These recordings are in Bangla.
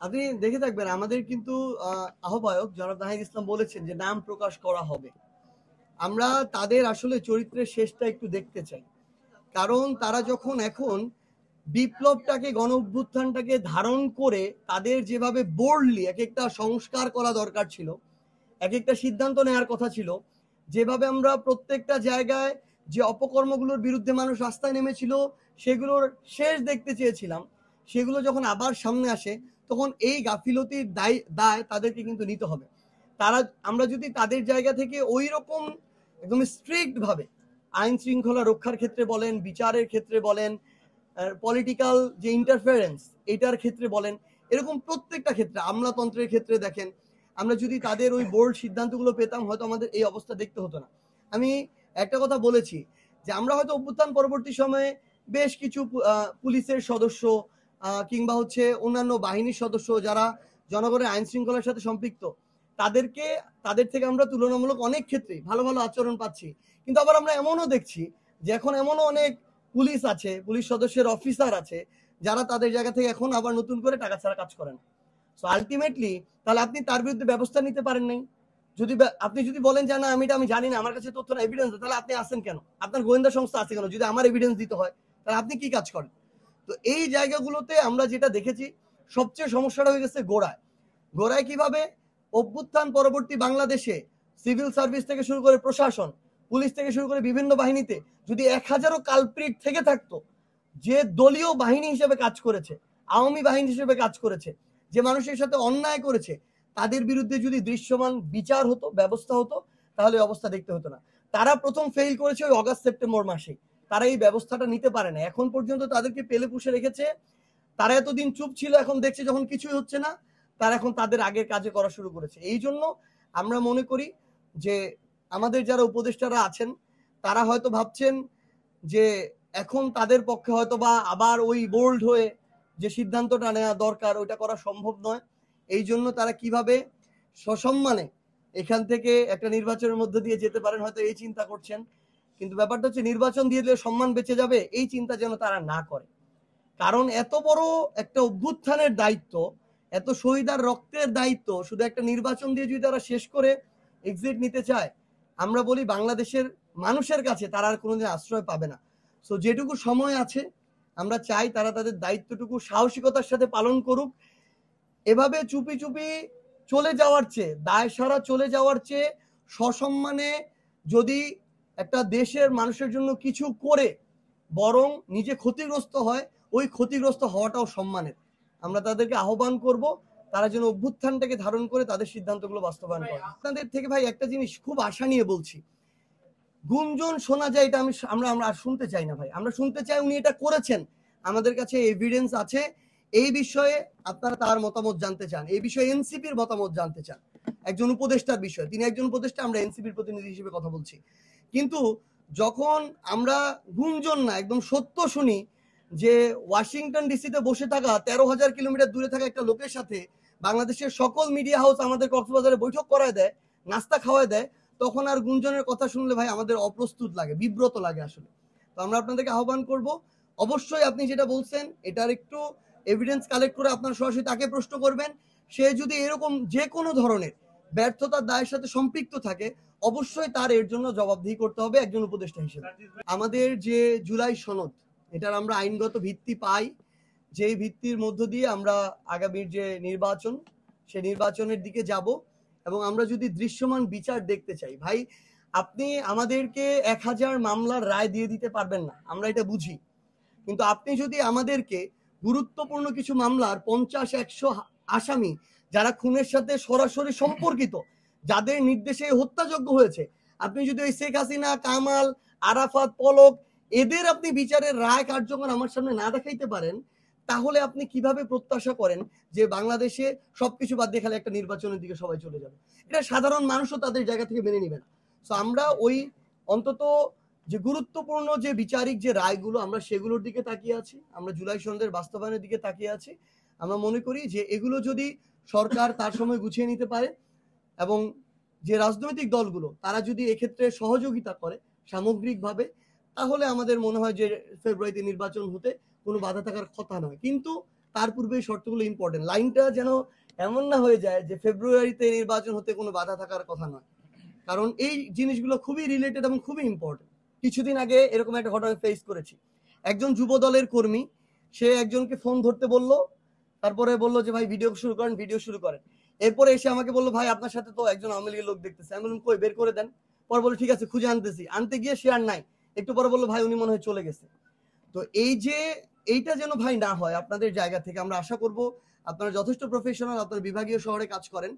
আপনি দেখে থাকবেন আমাদের কিন্তু আহ্বায়ক জনাব নাহিদ ইসলাম বলেছেন যে নাম প্রকাশ করা হবে। আমরা তাদের আসলে চরিত্রের শেষটা একটু দেখতে চাই, কারণ তারা যখন এখন বিপ্লবটাকে গণ অভ্যুত্থানটাকে ধারণ করে তাদের যেভাবে বোল্ডলি এক একটা সংস্কার করা দরকার ছিল, এক একটা সিদ্ধান্ত নেওয়ার কথা ছিল, যেভাবে আমরা প্রত্যেকটা জায়গায় যে অপকর্মগুলোর বিরুদ্ধে মানুষ রাস্তায় নেমেছিল সেগুলোর শেষ দেখতে চেয়েছিলাম, সেগুলো যখন আবার সামনে আসে তখন এই গাফিলতির দায় তাদেরকে কিন্তু নিতে হবে। তারা আমরা যদি তাদের জায়গা থেকে ওই রকম একদম স্ট্রিক্ট ভাবে আইন শৃঙ্খলা রক্ষার ক্ষেত্রে বলেন, বিচারের ক্ষেত্রে বলেন, পলিটিক্যাল যে ইন্টারফারেন্স এটার ক্ষেত্রে বলেন, এরকম প্রত্যেকটা ক্ষেত্রে, আমলাতন্ত্রের ক্ষেত্রে দেখেন, আমরা যদি তাদের ওই বোল্ড সিদ্ধান্তগুলো পেতাম হয়তো আমাদের এই অবস্থা দেখতে হতো না। আমি একটা কথা বলেছি যে আমরা হয়তো অভ্যুত্থান পরবর্তী সময়ে বেশ কিছু পুলিশের সদস্য কিংবা হচ্ছে অন্যান্য বাহিনীর সদস্য যারা জনগণের আইন শৃঙ্খলার সাথে সম্পৃক্ত, তাদের থেকে আমরা তুলনামূলক অনেক ক্ষেত্রে ভালো ভালো আচরণ পাচ্ছি। কিন্তু আবার আমরা এমনও দেখছি যে এখন এমনও অনেক পুলিশ আছে, পুলিশ সদস্যের অফিসার আছে যারা তাদের জায়গা থেকে এখন আবার নতুন করে টাকা ছাড়া কাজ করেন। সো আলটিমেটলি তাহলে আপনি তার বিরুদ্ধে ব্যবস্থা নিতে পারেন নাই। আপনি যদি বলেন যে না আমি জানি না, আমার কাছে তথ্য না, এভিডেন্স, তাহলে আপনি আসেন কেন? আপনার গোয়েন্দা সংস্থা আছে কেন? যদি আমার এভিডেন্স দিতে হয় তাহলে আপনি কি কাজ করেন? তো এই জায়গাগুলোতে আমরা যেটা দেখেছি সবচেয়ে সমস্যাটা হয়ে গেছে গোড়ায় কিভাবে অভ্যুত্থান পরবর্তী বাংলাদেশে সিভিল সার্ভিস থেকে শুরু করে প্রশাসন, পুলিশ থেকে শুরু করে বিভিন্ন বাহিনীতে যদি 1000ও কালপ্রিট থেকে থাকতো, যে দলীয় বাহিনী হিসেবে কাজ করেছে, আওয়ামী বাহিনী হিসেবে কাজ করেছে, যে মানুষের সাথে অন্যায় করেছে, তাদের বিরুদ্ধে যদি দৃশ্যমান বিচার হতো, ব্যবস্থা হতো, তাহলে অবস্থা দেখতে হতো না। তারা প্রথম ফেল করেছে ওই অগাস্ট সেপ্টেম্বর মাসে। তারা এই ব্যবস্থাটা নিতে পারে না, এখন পর্যন্ত তাদেরকে পেলে পুষে রেখেছে। তারা এতদিন চুপ ছিল, এখন দেখছে যখন কিছুই হচ্ছে না, তারা এখন তাদের আগের কাজে করা শুরু করেছে। এই জন্য আমরা মনে করি যে আমাদের যারা উপদেষ্টারা আছেন তারা হয়তো ভাবছেন যে এখন তাদের পক্ষে হয়তো বা আবার ওই বোল্ড হয়ে যে সিদ্ধান্তটা নেওয়া দরকার ওইটা করা সম্ভব নয়। এই জন্য তারা কিভাবে সসম্মানে এখান থেকে একটা নির্বাচনের মধ্যে দিয়ে যেতে পারেন হয়তো এই চিন্তা করছেন। কিন্তু ব্যাপারটা হচ্ছে নির্বাচন দিয়ে দিলে সম্মান বেঁচে যাবে, এই চিন্তা যেন তারা না করে। কারণ এত বড় একটা অভ্যুত্থানের দায়িত্ব, এত শহীদার রক্তের দায়িত্ব শুধু একটা নির্বাচন দিয়ে যদি তারা শেষ করে এক্সিট নিতে চায়, আমরা বলি বাংলাদেশের মানুষের কাছে তারা আর কোনোদিন আশ্রয় পাবে না। সো যেটুকু সময় আছে আমরা চাই তারা তাদের দায়িত্বটুকু সাহসিকতার সাথে পালন করুক। এভাবে চুপি চুপি চলে যাওয়ার চেয়ে, দায় সারা চলে যাওয়ার চেয়ে সসম্মানে যদি একটা দেশের মানুষের জন্য কিছু করে বরং নিজে ক্ষতিগ্রস্ত হয়, ওই ক্ষতিগ্রস্ত হওয়াটাও সম্মানের। আমরা তাদেরকে আহ্বান করব তারা যেন অভ্যুত্থানটাকে ধারণ করে তাদের সিদ্ধান্তগুলো বাস্তবায়ন করে। আপনাদের থেকে ভাই একটা জিনিস খুব আশা নিয়ে বলছি, গুঞ্জন শোনা যায় এটা আমরা আর শুনতে চাই না ভাই। আমরা শুনতে চাই উনি এটা করেছেন, আমাদের কাছে এভিডেন্স আছে। এই বিষয়ে আপনারা তার মতামত জানতে চান, এই বিষয়ে এনসিপির মতামত জানতে চান, একজন উপদেষ্টার বিষয়, তিনি একজন উপদেষ্টা, আমরা এনসিপির প্রতিনিধি হিসেবে কথা বলছি। কিন্তু যখন আমরা গুঞ্জন না একদম সত্য শুনি যে ওয়াশিংটন ডিসিতে বসে থাকা 13,000 কিলোমিটার দূরে থাকা একটা লোকের সাথে বাংলাদেশের সকল মিডিয়া হাউস আমাদের কক্সবাজারে বৈঠক করায় দেয়, নাস্তা খাওয়ায় দেয়, তখন আর গুঞ্জনের কথা শুনলে ভাই আমাদের অপ্রস্তুত লাগে, বিব্রত লাগে আসলে। তো আমরা আপনাদেরকে আহ্বান করব, অবশ্যই আপনি যেটা বলছেন এটার একটু এভিডেন্স কালেক্ট করে আপনার সরাসরি তাকে প্রশ্ন করবেন। সে যদি এরকম যে কোনো ধরনের ব্যর্থতার দায়ের সাথে সম্পৃক্ত থাকে অবশ্যই তার এর জন্য জবাবদিহি করতে হবে একজন উপদেষ্টা হিসেবে। আমাদের যে জুলাই সনদ, এটার আমরা আইনগত ভিত্তি পাই, যেই ভিত্তির মধ্য দিয়ে আমরা আগামীর যে নির্বাচন, সে নির্বাচনের দিকে যাব। এবং আমরা যদি দৃশ্যমান বিচার দেখতে চাই ভাই, আপনি আমাদেরকে 1000 মামলার রায় দিয়ে দিতে পারবেন না, আমরা এটা বুঝি। কিন্তু আপনি যদি আমাদেরকে গুরুত্বপূর্ণ কিছু মামলার 50-100 আসামি যারা খুনের সাথে সরাসরি সম্পর্কিত, যাদের নির্দেশে হত্যাযজ্ঞ হয়েছে, আপনি যদি ওই শেখ হাসিনা, কামাল, আরাফাত, পলক এদের আপনি বিচারের রায় কার্যকর আমার সামনে না দেখাইতে পারেন, তাহলে আপনি কিভাবে প্রত্যাশা করেন যে বাংলাদেশে সবকিছু বাদ দিয়ে খালি একটা নির্বাচনের দিকে সবাই চলে যাবে? এটা সাধারণ মানুষও তাদের জায়গা থেকে মেনে নিবে না। সো আমরা ওই অন্তত যে গুরুত্বপূর্ণ যে বিচারিক যে রায়গুলো আমরা সেগুলোর দিকে তাকিয়ে আছি, আমরা জুলাই সনদের বাস্তবায়নের দিকে তাকিয়ে আছি। আমরা মনে করি যে এগুলো যদি সরকার তার সময় গুছিয়ে নিতে পারে এবং যে রাজনৈতিক দলগুলো তারা যদি এক্ষেত্রে সহযোগিতা করে সামগ্রিকভাবে, তাহলে আমাদের মনে হয় যে ফেব্রুয়ারিতে নির্বাচন হতে কোনো বাধা থাকার কথা নয়। কিন্তু তার পূর্বে এই শর্তগুলো ইম্পর্টেন্ট। লাইনটা যেন এমন না হয়ে যায় যে ফেব্রুয়ারিতে নির্বাচন হতে কোনো বাধা থাকার কথা নয়, কারণ এই জিনিসগুলো খুবই রিলেটেড এবং খুবই ইম্পর্টেন্ট। কিছুদিন আগে এরকম একটা ঘটনা ফেস করেছি। একজন যুব দলের কর্মী, সে একজনকে ফোন ধরতে বলল, তারপরে বললো যে ভাই ভিডিও শুরু করেন, ভিডিও শুরু করেন। এরপরে এসে আমাকে বললো ভাই আপনার সাথে তো একজন আওয়ামী লীগের লোক দেখতেছে। আমি বললাম কই, বের করে দেন। পরে বললো ঠিক আছে খুঁজে আনতেছি। আনতে গিয়ে সে আর নাই। একটু পরে বললো ভাই উনি মনে হয় চলে গেছে। তো এই যে এইটা যেন ভাই না হয় আপনাদের জায়গা থেকে, আমরা আশা করব আপনারা যথেষ্ট প্রফেশনাল, আপনার বিভাগীয় শহরে কাজ করেন,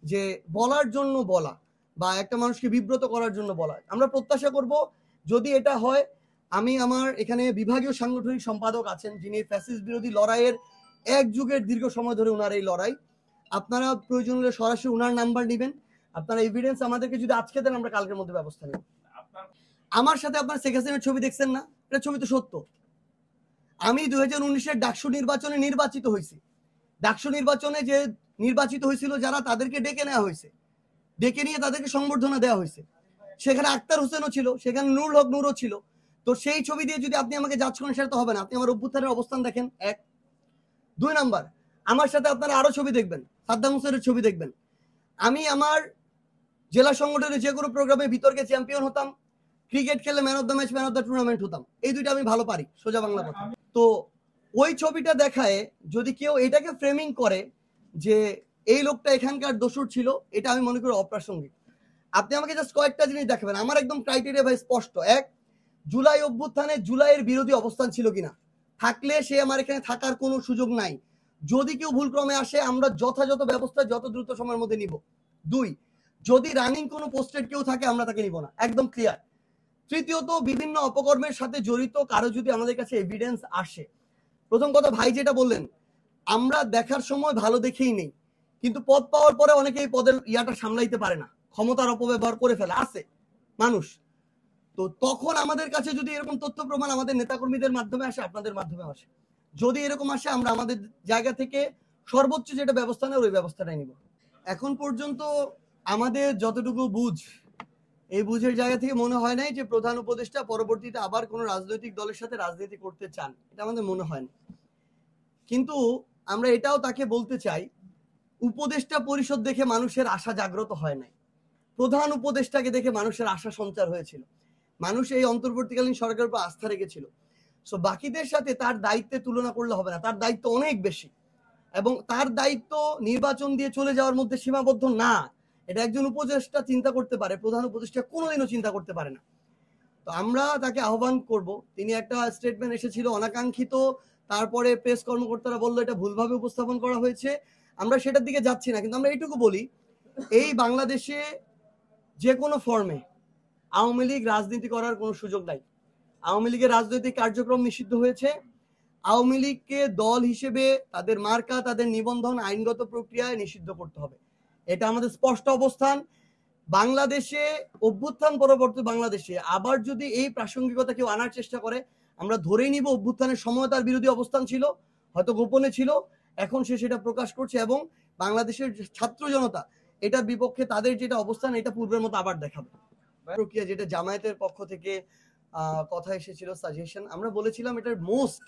যে বলার জন্য বলা বা একটা মানুষকে বিব্রত করার জন্য বলা। আমরা প্রত্যাশা করব যদি এটা হয়, আমি আমার এখানে বিভাগীয় সাংগঠনিক সম্পাদক আছেন যিনি ফ্যাসিস্ট বিরোধী লড়াইয়ের এক যুগের দীর্ঘ সময় ধরে ওনার এই লড়াই, আপনারা প্রয়োজন হলে সরাসরি ওনার নাম্বার নেবেন, আপনারা এভিডেন্স আমাদেরকে যদি আজকে দেন আমরা কালকের মধ্যে ব্যবস্থা নেব। আমার সাথে আপনার শেখ হাসিনার ছবি দেখছেন না? এটা ছবি তো সত্য। আমি 2019-এর ডাকসু নির্বাচনে নির্বাচিত হয়েছি। ডাকসু নির্বাচনে যে নির্বাচিত হয়েছিল যারা, তাদেরকে ডেকে নেওয়া হয়েছে, ডেকে নিয়ে তাদেরকে সংবর্ধনা দেওয়া হয়েছে। সেখানে আক্তার হোসেনও ছিল, সেখানে নুরুল হক নূরও ছিল। তো সেই ছবি দিয়ে যদি আপনি আমাকে জাজ করেন সেটা তো হবে না। আপনি আমার অভ্যুত্থানের অবস্থান দেখেন, এক। 2 নাম্বার, আমার সাথে আপনারা আরো ছবি দেখবেন, সাদ্দাম হোসেনের ছবি দেখবেন। আমি আমার জেলা সংগঠনের যে কোনো প্রোগ্রামে বিতর্কে চ্যাম্পিয়ন হতাম, ক্রিকেট খেলে man of the match, man of the tournament হতাম। এই দুইটা আমি ভালো পারি, সোজা বাংলা কথা। তো ওই ছবিটা দেখায় যদি কেউ এটাকে ফ্রেমিং করে যে এই লোকটা এখানকার দোষর ছিল, এটা আমি মনে করি অপ্রাসঙ্গিক। আপনি আমাকে জাস্ট কয়েকটা জিনিস দেখাবেন, আমার একদম ক্রাইটেরিয়া ভাই স্পষ্ট। এক, জুলাই অভ্যুত্থানে জুলাইয়ের বিরোধী অবস্থান ছিল কিনা, থাকলে সে আমার এখানে থাকার কোনো সুযোগ নাই। যদি কেউ ভুলক্রমে আসে আমরা যথাযথ ব্যবস্থা যত দ্রুত সময়ের মধ্যে নিব। 2, যদি রানিং কোনো পোস্টেড কেউ থাকে আমরা তাকে নিব না, একদম ক্লিয়ার। তৃতীয়ত, বিভিন্ন অপকর্মের সাথে জড়িত কারো যদি আমাদের কাছে এভিডেন্স আসে, প্রথম কথা ভাই যেটা বললেন, আমরা দেখার সময় ভালো দেখেই নেই, কিন্তু পদ পাওয়ার পরে অনেকে এই পদের ইয়াটা সামলাইতে পারে না, ক্ষমতার অপব্যবহার করে ফেলে, আছে মানুষ। তো তখন আমাদের কাছে যদি এরকম তথ্য প্রমাণ আমাদের নেতাকর্মীদের মাধ্যমে আসে, আপনাদের মাধ্যমে আসে, যদি এরকম আসে আমরা আমাদের জায়গা থেকে সর্বোচ্চ যেটা ব্যবস্থা নেয় ওই ব্যবস্থাটাই নিব। এখন পর্যন্ত আমাদের যতটুকু বুঝ, এই বুঝের জায়গা থেকে মনে হয় নাই যে প্রধান উপদেষ্টা পরবর্তীতে আবার কোনো রাজনৈতিক দলের সাথে রাজনীতি করতে চান, এটা আমাদের মনে হয় না। কিন্তু আমরা এটাও তাকে বলতে চাই, উপদেষ্টা পরিষদ দেখে মানুষের আশা জাগ্রত হয় নাই, প্রধান উপদেষ্টাকে দেখে মানুষের আশা সঞ্চার হয়েছিল। মানুষ এই অন্তর্বর্তীকালীন সরকারের উপর আস্থা রেখেছিল। সো বাকিদের সাথে তার দায়িত্বের তুলনা করলে হবে না, তার দায়িত্ব অনেক বেশি, এবং তার দায়িত্ব নির্বাচন দিয়ে চলে যাওয়ার মধ্যে সীমাবদ্ধ না। এটা একজন উপদেষ্টা চিন্তা করতে পারে, প্রধান উপদেষ্টা কোনোদিনও চিন্তা করতে পারে না। তো আমরা তাকে আহ্বান করব, তিনি একটা স্টেটমেন্ট এসেছিল অনাকাঙ্ক্ষিত, তারপরে প্রেস কর্মকর্তারা বললো এটা ভুলভাবে উপস্থাপন করা হয়েছে, আমরা সেটার দিকে যাচ্ছি না। কিন্তু আমরা এইটুকু বলি, এই বাংলাদেশে যে কোনো ফর্মে আওয়ামী লীগ রাজনীতি করার কোনো সুযোগ নাই। আওয়ামী লীগের রাজনৈতিক কার্যক্রম নিষিদ্ধ হয়েছে। আওয়ামী লীগকে দল হিসেবে তাদের মার্কা, তাদের নিবন্ধন আইনগত প্রক্রিয়ায় নিষিদ্ধ করতে হবে, এটা আমাদের স্পষ্ট অবস্থান। বাংলাদেশে অভ্যুত্থান পরবর্তী বাংলাদেশে আবার যদি এই প্রাসঙ্গিকতা কেউ আনার চেষ্টা করে, আমরা ধরেই নিব অভ্যুত্থানের সময় তার বিরোধী অবস্থান ছিল, হয়তো গোপনে ছিল, এখন সে সেটা প্রকাশ করছে, এবং বাংলাদেশের ছাত্র জনতা এটার বিপক্ষে তাদের যেটা অবস্থান এটা পূর্বের মতো আবার দেখাবে। প্রক্রিয়া যেটা জামায়াতের পক্ষ থেকে কথা এসেছিল, সাজেশন, আমরা বলেছিলাম এটার মোস্ট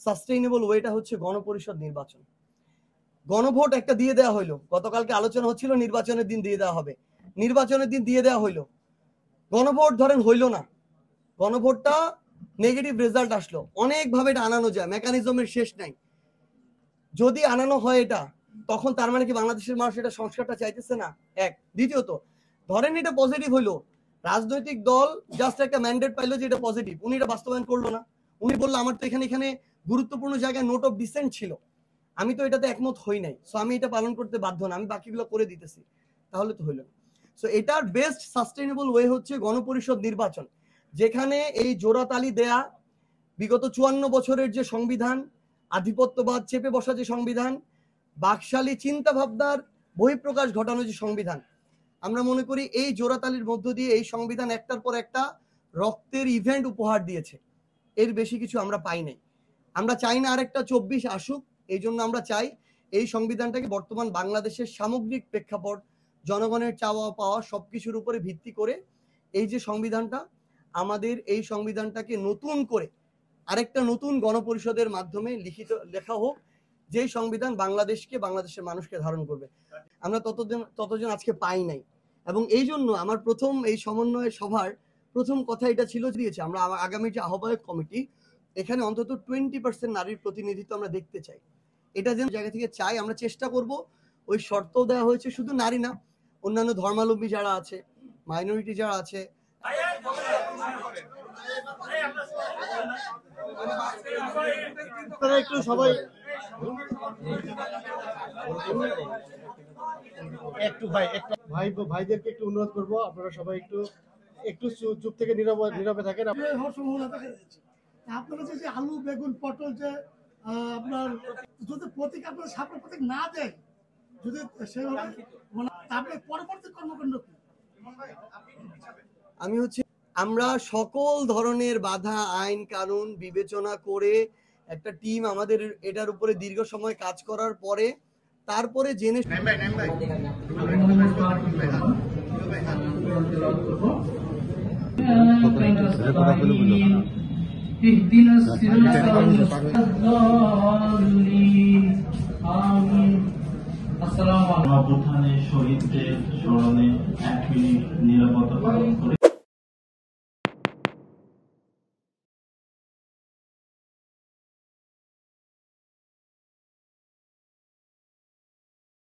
সাস্টেইনেবল ওয়েটা হচ্ছে গণপরিষদ নির্বাচন। গণভোট একটা দিয়ে দেওয়া হইলো, গতকালকে আলোচনা হচ্ছিল নির্বাচনের দিন দিয়ে দেওয়া হবে, নির্বাচনের দিন দিয়ে দেওয়া হইলো, গণভোট ধরেন হইলো না, গণভোটটা নেগেটিভ রেজাল্ট আসলো, অনেকভাবে এটা আনানো যায়, মেকানিজমের শেষ নাই। যদি আনানো হয় এটা, তখন তার মানে কি বাংলাদেশের মানুষ এটা সংস্কারটা চাইতেছে না? এক। দ্বিতীয়ত, ধরেন এটা পজিটিভ হইলো, রাজনৈতিক দল জাস্ট একটা ম্যান্ডেট পাইলো যে এটা পজিটিভ, উনি এটা বাস্তবায়ন করলো না, উনি বললো আমার তো এখানে এখানে গুরুত্বপূর্ণ জায়গায় নোট অফ ডিসেন্ট ছিল, আমি তো এটাতে একমত হই নাই, সো আমি এটা পালন করতে বাধ্য না, আমি বাকিগুলো করে দিতেছি, তাহলে তো হইল না। সো এটার বেস্ট সাস্টেইনেবল ওয়ে হচ্ছে গণপরিষদ নির্বাচন, যেখানে এই জোড়াতালি দেয়া বিগত 54 বছরের যে সংবিধান, আধিপত্যবাদ চেপে বসা যে সংবিধান, বাকশালী চিন্তা ভাবনার বহিঃপ্রকাশ ঘটানো যে সংবিধান, আমরা মনে করি এই জোড়াতালির মধ্য দিয়ে এই সংবিধান একটার পর একটা রক্তের ইভেন্ট উপহার দিয়েছে, এর বেশি কিছু আমরা পাই নাই। আমরা চাই না আরেকটা 24 আসুক, এই জন্য আমরা চাই এই সংবিধানটাকে বর্তমান বাংলাদেশের সামগ্রিক প্রেক্ষাপট, জনগণের চাওয়া পাওয়া সবকিছুর উপরে ভিত্তি করে এই যে সংবিধানটা, আমাদের এই সংবিধানটাকে নতুন করে আরেকটা নতুন গণপরিষদের মাধ্যমে লেখা হোক, যে সংবিধান বাংলাদেশকে, বাংলাদেশের মানুষকে ধারণ করবে। আমরা ততজন আজকে পাই নাই, এবং এই জন্য আমার প্রথম এই সমন্বয় সভার প্রথম কথা এটা ছিল দিয়েছে আমরা আগামী যে আহ্বায়ক কমিটি, এখানে অন্তত 20% নারীর প্রতিনিধিত্ব আমরা দেখতে চাই। এটা যে জায়গা থেকে চাই, আমরা চেষ্টা করব। ওই শর্ত দেওয়া হয়েছে শুধু নারী না, অন্যান্য ধর্মাবলম্বী যারা আছে, মাইনরিটি যারা আছে, একটু সবাই ভাইদেরকে একটু অনুরোধ করবো, আপনারা সবাই একটু একটু চুপ থেকে নীরবে থাকেন। আপনারা যে আলু, বেগুন, পটল যে আপনার যদি প্রতীক আপনার সাপের প্রতীক না দেয়, যদি সেভাবে তাহলে পরবর্তী কর্মকাণ্ড কি? আমরা সকল ধরনের বাধা, আইন কানুন বিবেচনা করে একটা টিম আমাদের এটার উপরে দীর্ঘ সময় কাজ করার পরে তারপরে জেনে শহীদদের স্মরণে 1 মিনিট নীরবতা পালন করে